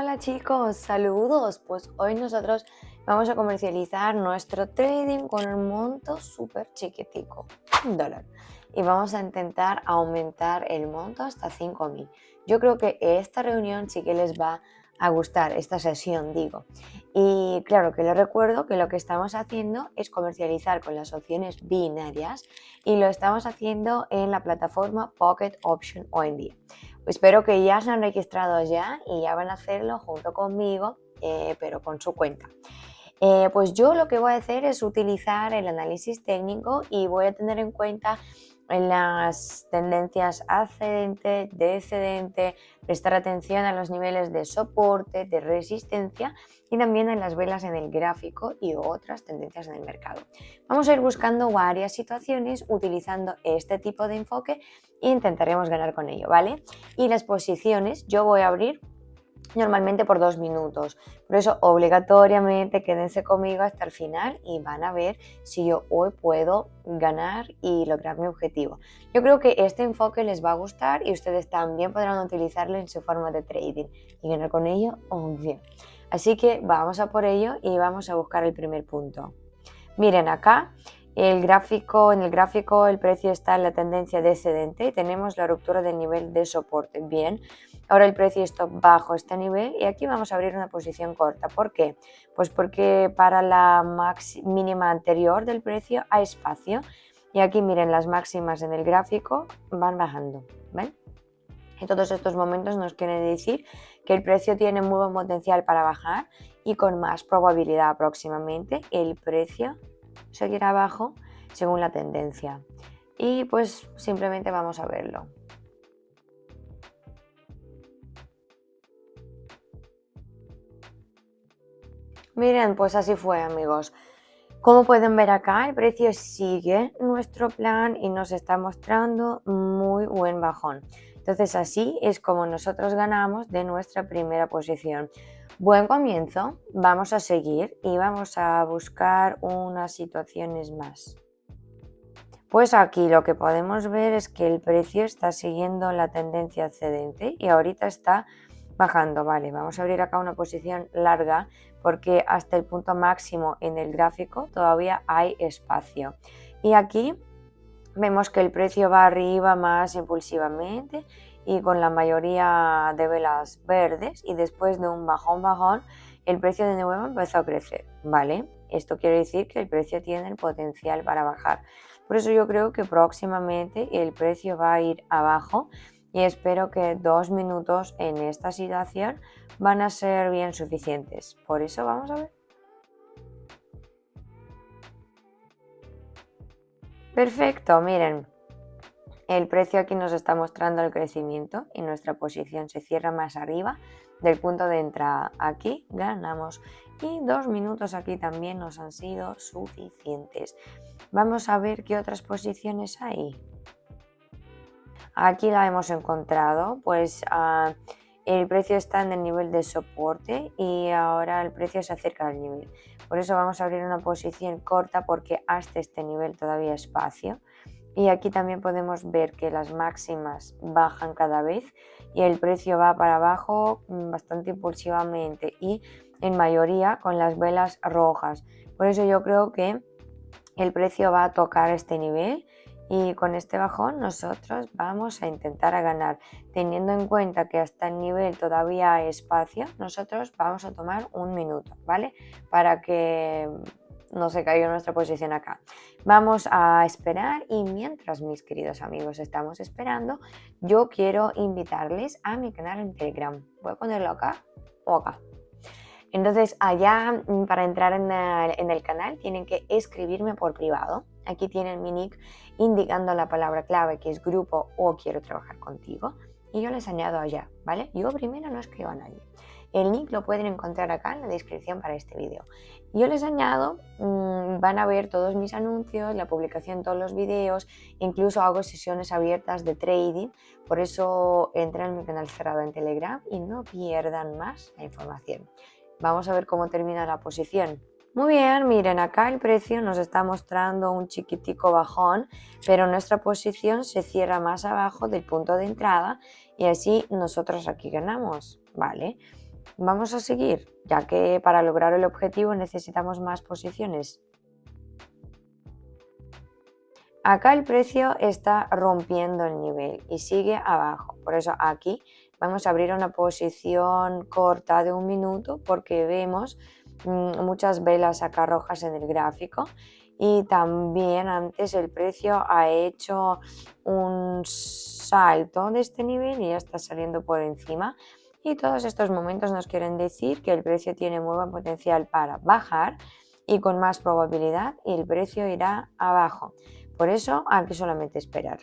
Hola chicos, saludos. Pues hoy nosotros vamos a comercializar nuestro trading con un monto súper chiquitico, $1. Y vamos a intentar aumentar el monto hasta 5.000. Yo creo que esta reunión sí que les va a gustar, esta sesión digo. Y claro que les recuerdo que lo que estamos haciendo es comercializar con las opciones binarias y lo estamos haciendo en la plataforma Pocket Option hoy en día. Espero que ya se han registrado ya y ya van a hacerlo junto conmigo, pero con su cuenta. Pues yo lo que voy a hacer es utilizar el análisis técnico y voy a tener en cuenta las tendencias ascendente, descendente, prestar atención a los niveles de soporte, de resistencia y también en las velas en el gráfico y otras tendencias en el mercado. Vamos a ir buscando varias situaciones utilizando este tipo de enfoque e intentaremos ganar con ello, ¿vale? Y las posiciones yo voy a abrir normalmente por 2 minutos. Por eso obligatoriamente quédense conmigo hasta el final y van a ver si yo hoy puedo ganar y lograr mi objetivo. Yo creo que este enfoque les va a gustar y ustedes también podrán utilizarlo en su forma de trading y ganar con ello, obvio. Así que vamos a por ello y vamos a buscar el primer punto. Miren acá. En el gráfico el precio está en la tendencia descendente y tenemos la ruptura del nivel de soporte. Bien, ahora el precio está bajo este nivel y aquí vamos a abrir una posición corta. ¿Por qué? Pues porque para la mínima anterior del precio hay espacio y aquí miren las máximas en el gráfico van bajando. ¿Ven? En todos estos momentos nos quiere decir que el precio tiene muy buen potencial para bajar y con más probabilidad próximamente el precio seguirá abajo según la tendencia. Y pues simplemente vamos a verlo. Miren, pues así fue, amigos. Como pueden ver acá, el precio sigue nuestro plan y nos está mostrando muy buen bajón. Entonces así es como nosotros ganamos de nuestra primera posición. Buen comienzo, vamos a seguir y vamos a buscar unas situaciones más. Pues aquí lo que podemos ver es que el precio está siguiendo la tendencia ascendente y ahorita está bajando. Vale, vamos a abrir acá una posición larga porque hasta el punto máximo en el gráfico todavía hay espacio. Y aquí vemos que el precio va arriba más impulsivamente y con la mayoría de velas verdes y después de un bajón, el precio de nuevo empezó a crecer, ¿vale? Esto quiere decir que el precio tiene el potencial para bajar. Por eso yo creo que próximamente el precio va a ir abajo y espero que 2 minutos en esta situación van a ser bien suficientes. Por eso vamos a ver. Perfecto, miren. El precio aquí nos está mostrando el crecimiento y nuestra posición se cierra más arriba del punto de entrada. Aquí ganamos y 2 minutos aquí también nos han sido suficientes. Vamos a ver qué otras posiciones hay. Aquí la hemos encontrado, pues el precio está en el nivel de soporte y ahora el precio se acerca al nivel. Por eso vamos a abrir una posición corta porque hasta este nivel todavía hay espacio. Y aquí también podemos ver que las máximas bajan cada vez y el precio va para abajo bastante impulsivamente y en mayoría con las velas rojas. Por eso yo creo que el precio va a tocar este nivel y con este bajón nosotros vamos a intentar ganar. Teniendo en cuenta que hasta el nivel todavía hay espacio, nosotros vamos a tomar 1 minuto, ¿vale? Para que no se caiga nuestra posición acá. Vamos a esperar y mientras mis queridos amigos estamos esperando, yo quiero invitarles a mi canal en Telegram. Voy a ponerlo acá o acá. Entonces allá para entrar en el canal tienen que escribirme por privado. Aquí tienen mi nick indicando la palabra clave que es grupo o quiero trabajar contigo y yo les añado allá, ¿vale? Yo primero no escribo a nadie. El nick lo pueden encontrar acá en la descripción para este vídeo. Yo les añado, van a ver todos mis anuncios, la publicación de todos los vídeos, incluso hago sesiones abiertas de trading, por eso entren en mi canal cerrado en Telegram y no pierdan más la información. Vamos a ver cómo termina la posición. Muy bien, miren, acá el precio nos está mostrando un chiquitico bajón, pero nuestra posición se cierra más abajo del punto de entrada y así nosotros aquí ganamos, ¿vale? Vamos a seguir, ya que para lograr el objetivo necesitamos más posiciones. Acá el precio está rompiendo el nivel y sigue abajo. Por eso aquí vamos a abrir una posición corta de 1 minuto porque vemos muchas velas acá rojas en el gráfico y también antes el precio ha hecho un salto de este nivel y ya está saliendo por encima. Y todos estos momentos nos quieren decir que el precio tiene muy buen potencial para bajar y con más probabilidad el precio irá abajo. Por eso hay que solamente esperar.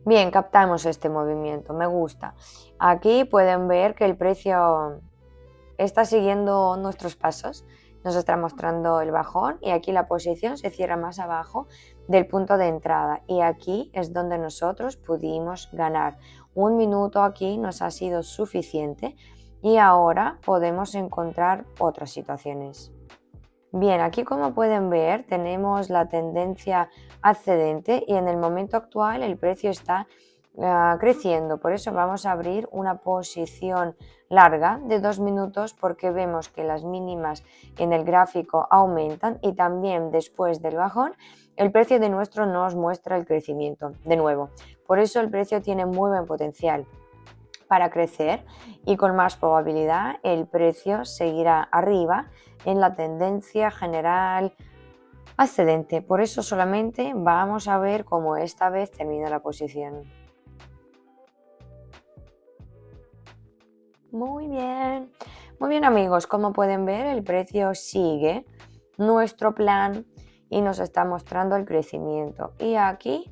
Bien, captamos este movimiento, me gusta. Aquí pueden ver que el precio está siguiendo nuestros pasos, nos está mostrando el bajón y aquí la posición se cierra más abajo del punto de entrada y aquí es donde nosotros pudimos ganar. 1 minuto aquí nos ha sido suficiente y ahora podemos encontrar otras situaciones. Bien, aquí como pueden ver tenemos la tendencia ascendente y en el momento actual el precio está creciendo, por eso vamos a abrir una posición larga de 2 minutos porque vemos que las mínimas en el gráfico aumentan y también después del bajón el precio de nuestro nos muestra el crecimiento de nuevo, por eso el precio tiene muy buen potencial para crecer y con más probabilidad el precio seguirá arriba en la tendencia general ascendente. Por eso solamente vamos a ver cómo esta vez termina la posición. Muy bien amigos, como pueden ver el precio sigue nuestro plan y nos está mostrando el crecimiento y aquí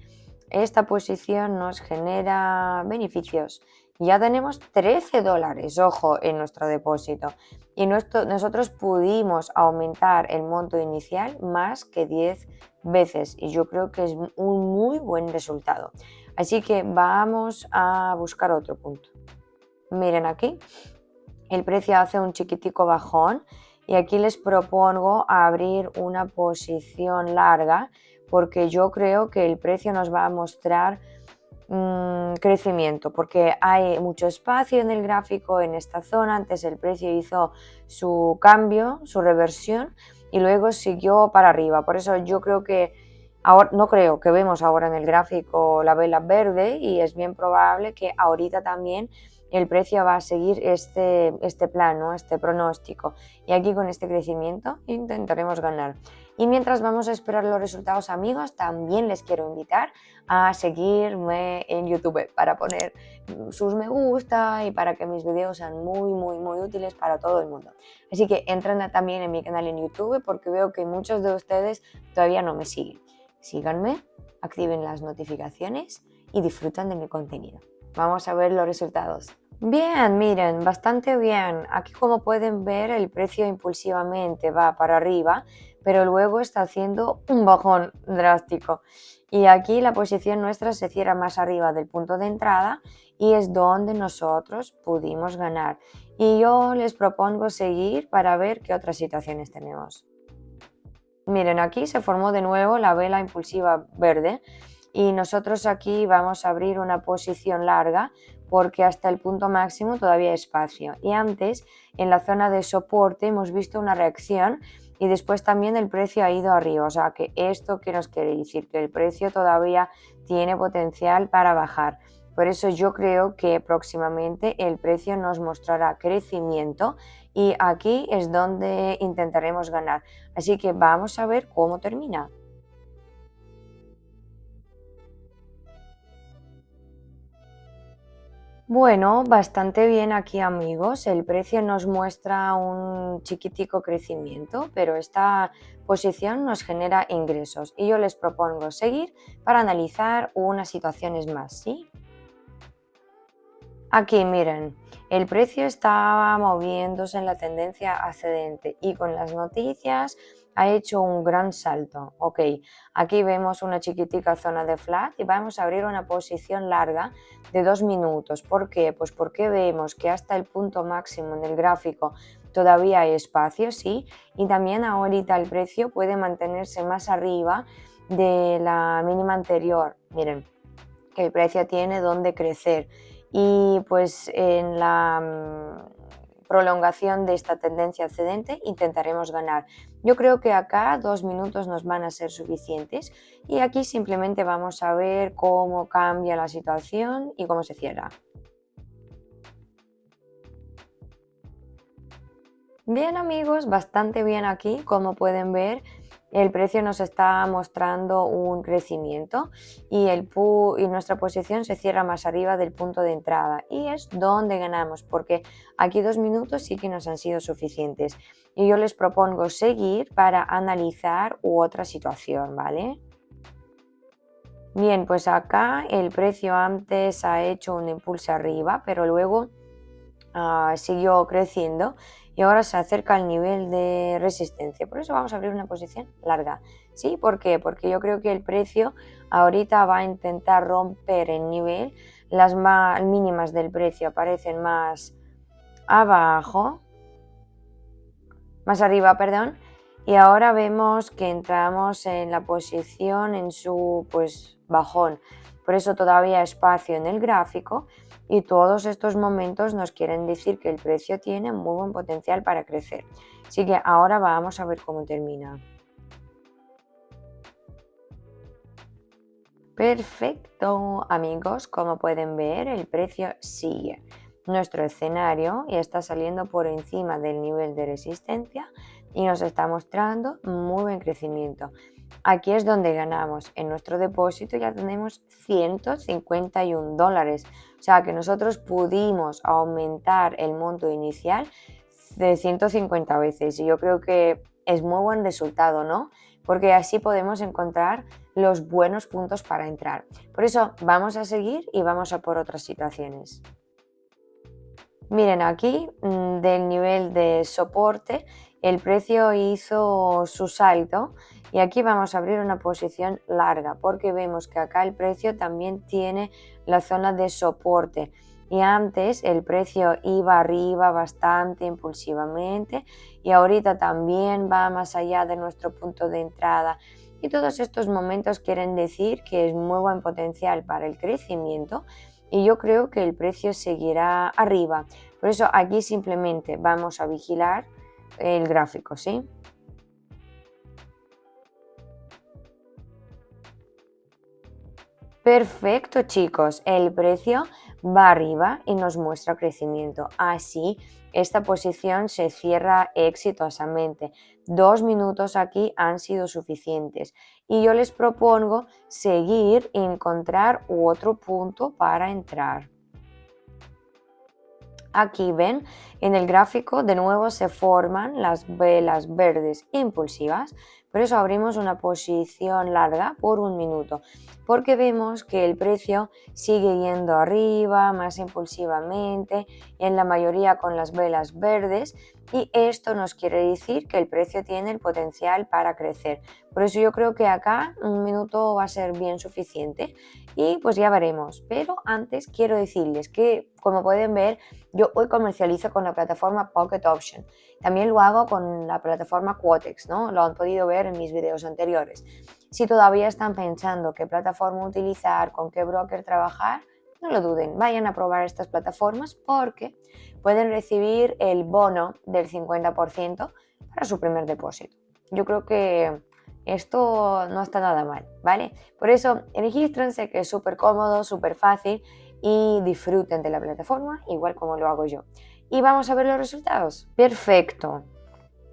esta posición nos genera beneficios. Ya tenemos $13, ojo, en nuestro depósito y nosotros pudimos aumentar el monto inicial más que 10 veces y yo creo que es un muy buen resultado. Así que vamos a buscar otro punto. Miren aquí, el precio hace un chiquitico bajón y aquí les propongo abrir una posición larga porque yo creo que el precio nos va a mostrar crecimiento porque hay mucho espacio en el gráfico en esta zona. Antes el precio hizo su cambio, su reversión y luego siguió para arriba. Por eso yo creo que ahora, no creo que vemos ahora en el gráfico la vela verde y es bien probable que ahorita también el precio va a seguir este plano, este pronóstico y aquí con este crecimiento intentaremos ganar. Y mientras vamos a esperar los resultados amigos, también les quiero invitar a seguirme en YouTube para poner sus me gusta y para que mis videos sean muy útiles para todo el mundo. Así que entren también en mi canal en YouTube porque veo que muchos de ustedes todavía no me siguen. Síganme, activen las notificaciones y disfrutan de mi contenido. Vamos a ver los resultados. Bien, miren, bastante bien. Aquí como pueden ver el precio impulsivamente va para arriba, pero luego está haciendo un bajón drástico. Y aquí la posición nuestra se cierra más arriba del punto de entrada y es donde nosotros pudimos ganar. Y yo les propongo seguir para ver qué otras situaciones tenemos. Miren, aquí se formó de nuevo la vela impulsiva verde y nosotros aquí vamos a abrir una posición larga porque hasta el punto máximo todavía hay espacio y antes en la zona de soporte hemos visto una reacción y después también el precio ha ido arriba, o sea que esto ¿qué nos quiere decir? Que el precio todavía tiene potencial para bajar. Por eso yo creo que próximamente el precio nos mostrará crecimiento y aquí es donde intentaremos ganar. Así que vamos a ver cómo termina. Bueno, bastante bien aquí amigos, el precio nos muestra un chiquitico crecimiento, pero esta posición nos genera ingresos y yo les propongo seguir para analizar unas situaciones más, ¿sí? Aquí miren, el precio estaba moviéndose en la tendencia ascendente y con las noticias ha hecho un gran salto. Ok, aquí vemos una chiquitica zona de flat y vamos a abrir una posición larga de 2 minutos. ¿Por qué? Pues porque vemos que hasta el punto máximo en el gráfico todavía hay espacio, sí, y también ahorita el precio puede mantenerse más arriba de la mínima anterior. Miren. que el precio tiene donde crecer y pues en la prolongación de esta tendencia ascendente intentaremos ganar. Yo creo que acá 2 minutos nos van a ser suficientes y aquí simplemente vamos a ver cómo cambia la situación y cómo se cierra. Bien amigos, bastante bien aquí, como pueden ver. El precio nos está mostrando un crecimiento y, y nuestra posición se cierra más arriba del punto de entrada y es donde ganamos porque aquí 2 minutos sí que nos han sido suficientes y yo les propongo seguir para analizar otra situación, ¿vale? Bien, pues acá el precio antes ha hecho un impulso arriba, pero luego siguió creciendo y ahora se acerca al nivel de resistencia. Por eso vamos a abrir una posición larga. ¿Sí? ¿Por qué? Porque yo creo que el precio ahorita va a intentar romper el nivel. Las mínimas del precio aparecen más abajo, más arriba, perdón. Y ahora vemos que entramos en la posición en su bajón. Por eso todavía hay espacio en el gráfico y todos estos momentos nos quieren decir que el precio tiene muy buen potencial para crecer. Así que ahora vamos a ver cómo termina. Perfecto, amigos, como pueden ver, el precio sigue nuestro escenario y está saliendo por encima del nivel de resistencia y nos está mostrando muy buen crecimiento. Aquí es donde ganamos. En nuestro depósito ya tenemos $151. O sea que nosotros pudimos aumentar el monto inicial de 150 veces y yo creo que es muy buen resultado, ¿no? Porque así podemos encontrar los buenos puntos para entrar. Por eso vamos a seguir y vamos a por otras situaciones. Miren aquí del nivel de soporte el precio hizo su salto y aquí vamos a abrir una posición larga porque vemos que acá el precio también tiene la zona de soporte y antes el precio iba arriba bastante impulsivamente y ahorita también va más allá de nuestro punto de entrada y todos estos momentos quieren decir que es muy buen potencial para el crecimiento y yo creo que el precio seguirá arriba. Por eso aquí simplemente vamos a vigilar el gráfico, ¿sí? Perfecto, chicos. El precio va arriba y nos muestra crecimiento. Así, esta posición se cierra exitosamente. 2 minutos aquí han sido suficientes. Y yo les propongo seguir y encontrar otro punto para entrar. Aquí ven, en el gráfico de nuevo se forman las velas verdes impulsivas, por eso abrimos una posición larga por 1 minuto, porque vemos que el precio sigue yendo arriba más impulsivamente, en la mayoría con las velas verdes, y esto nos quiere decir que el precio tiene el potencial para crecer. Por eso yo creo que acá 1 minuto va a ser bien suficiente y pues ya veremos. Pero antes quiero decirles que, como pueden ver, yo hoy comercializo con la plataforma Pocket Option. También lo hago con la plataforma Quotex, ¿no? Lo han podido ver en mis videos anteriores. Si todavía están pensando qué plataforma utilizar, con qué broker trabajar, no lo duden, vayan a probar estas plataformas porque pueden recibir el bono del 50% para su primer depósito. Yo creo que esto no está nada mal, ¿vale? Por eso, regístrense, que es súper cómodo, súper fácil y disfruten de la plataforma igual como lo hago yo. Y vamos a ver los resultados. Perfecto.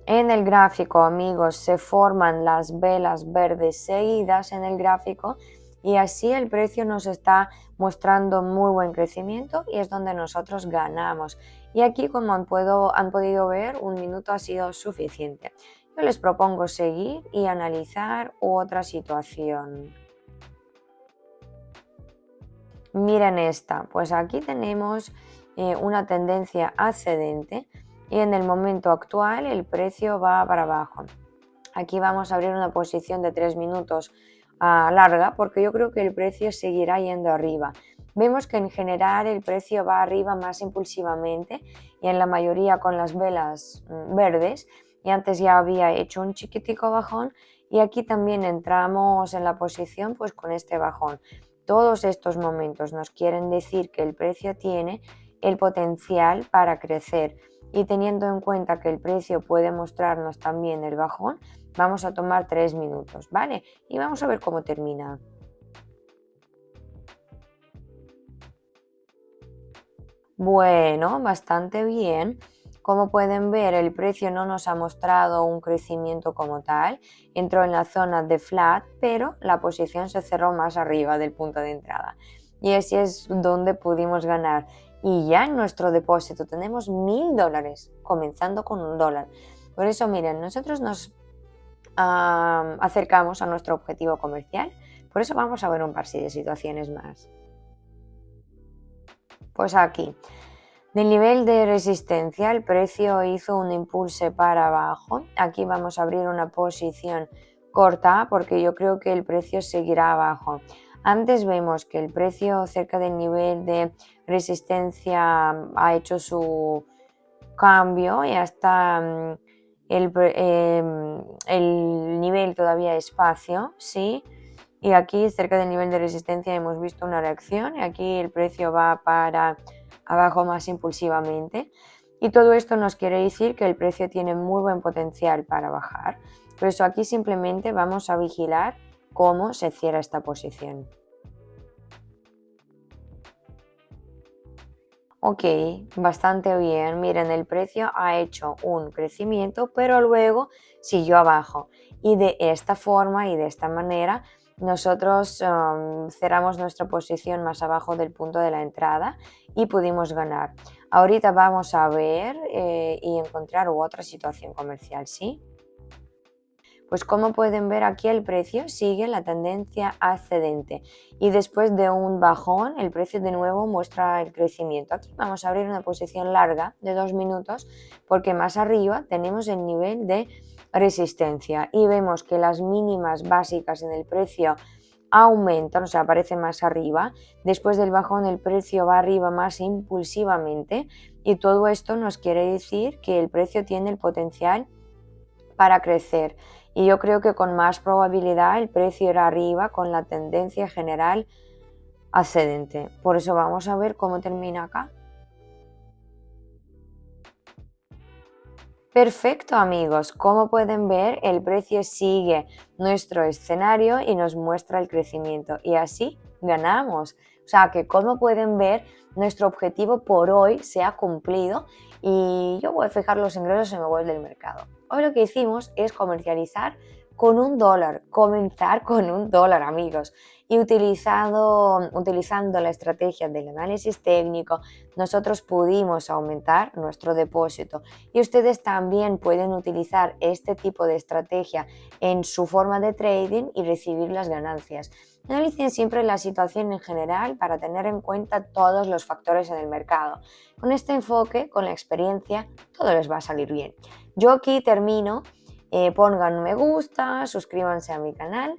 En el gráfico, amigos, se forman las velas verdes seguidas en el gráfico y así el precio nos está mostrando muy buen crecimiento y es donde nosotros ganamos. Y aquí, como han podido ver, 1 minuto ha sido suficiente. Yo les propongo seguir y analizar otra situación. Miren esta, pues aquí tenemos una tendencia ascendente y en el momento actual el precio va para abajo. Aquí vamos a abrir una posición de 3 minutos larga porque yo creo que el precio seguirá yendo arriba. Vemos que en general el precio va arriba más impulsivamente y en la mayoría con las velas verdes y antes ya había hecho un chiquitico bajón y aquí también entramos en la posición pues con este bajón. todos estos momentos nos quieren decir que el precio tiene el potencial para crecer. Y teniendo en cuenta que el precio puede mostrarnos también el bajón, vamos a tomar 3 minutos, ¿vale? Y vamos a ver cómo termina. Bueno, bastante bien. Como pueden ver, el precio no nos ha mostrado un crecimiento como tal. Entró en la zona de flat, pero la posición se cerró más arriba del punto de entrada. Y así es donde pudimos ganar. Y ya en nuestro depósito tenemos $1000, comenzando con $1. Por eso, miren, nosotros nos acercamos a nuestro objetivo comercial. Por eso vamos a ver un par de situaciones más. Pues aquí. Del nivel de resistencia, el precio hizo un impulso para abajo. Aquí vamos a abrir una posición corta porque yo creo que el precio seguirá abajo. Antes vemos que el precio cerca del nivel de resistencia ha hecho su cambio y hasta el nivel todavía espacio, ¿sí? Y aquí cerca del nivel de resistencia hemos visto una reacción y aquí el precio va para abajo más impulsivamente. Y todo esto nos quiere decir que el precio tiene muy buen potencial para bajar. Por eso aquí simplemente vamos a vigilar cómo se cierra esta posición. Ok, bastante bien. Miren, el precio ha hecho un crecimiento, pero luego siguió abajo. Y de esta forma y de esta manera nosotros cerramos nuestra posición más abajo del punto de la entrada y pudimos ganar. Ahorita vamos a ver y encontrar otra situación comercial, ¿sí? Pues como pueden ver aquí el precio sigue la tendencia ascendente y después de un bajón el precio de nuevo muestra el crecimiento. Aquí vamos a abrir una posición larga de 2 minutos porque más arriba tenemos el nivel de resistencia y vemos que las mínimas básicas en el precio aumentan, o sea, aparecen más arriba. Después del bajón el precio va arriba más impulsivamente y todo esto nos quiere decir que el precio tiene el potencial para crecer y yo creo que con más probabilidad el precio irá arriba con la tendencia general ascendente. Por eso vamos a ver cómo termina acá. Perfecto, amigos, como pueden ver el precio sigue nuestro escenario y nos muestra el crecimiento y así ganamos. O sea que como pueden ver nuestro objetivo por hoy se ha cumplido y yo voy a fijar los ingresos en mi web del mercado. Hoy lo que hicimos es comercializar con $1, comenzar con $1, amigos, y utilizando la estrategia del análisis técnico nosotros pudimos aumentar nuestro depósito y ustedes también pueden utilizar este tipo de estrategia en su forma de trading y recibir las ganancias. Analicen siempre la situación en general para tener en cuenta todos los factores en el mercado. Con este enfoque, con la experiencia, todo les va a salir bien. Yo aquí termino, pongan un me gusta, suscríbanse a mi canal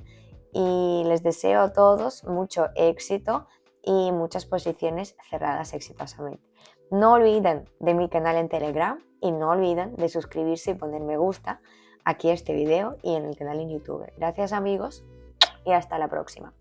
y les deseo a todos mucho éxito y muchas posiciones cerradas exitosamente. No olviden de mi canal en Telegram y no olviden de suscribirse y poner me gusta aquí a este video y en el canal en YouTube. Gracias amigos y hasta la próxima.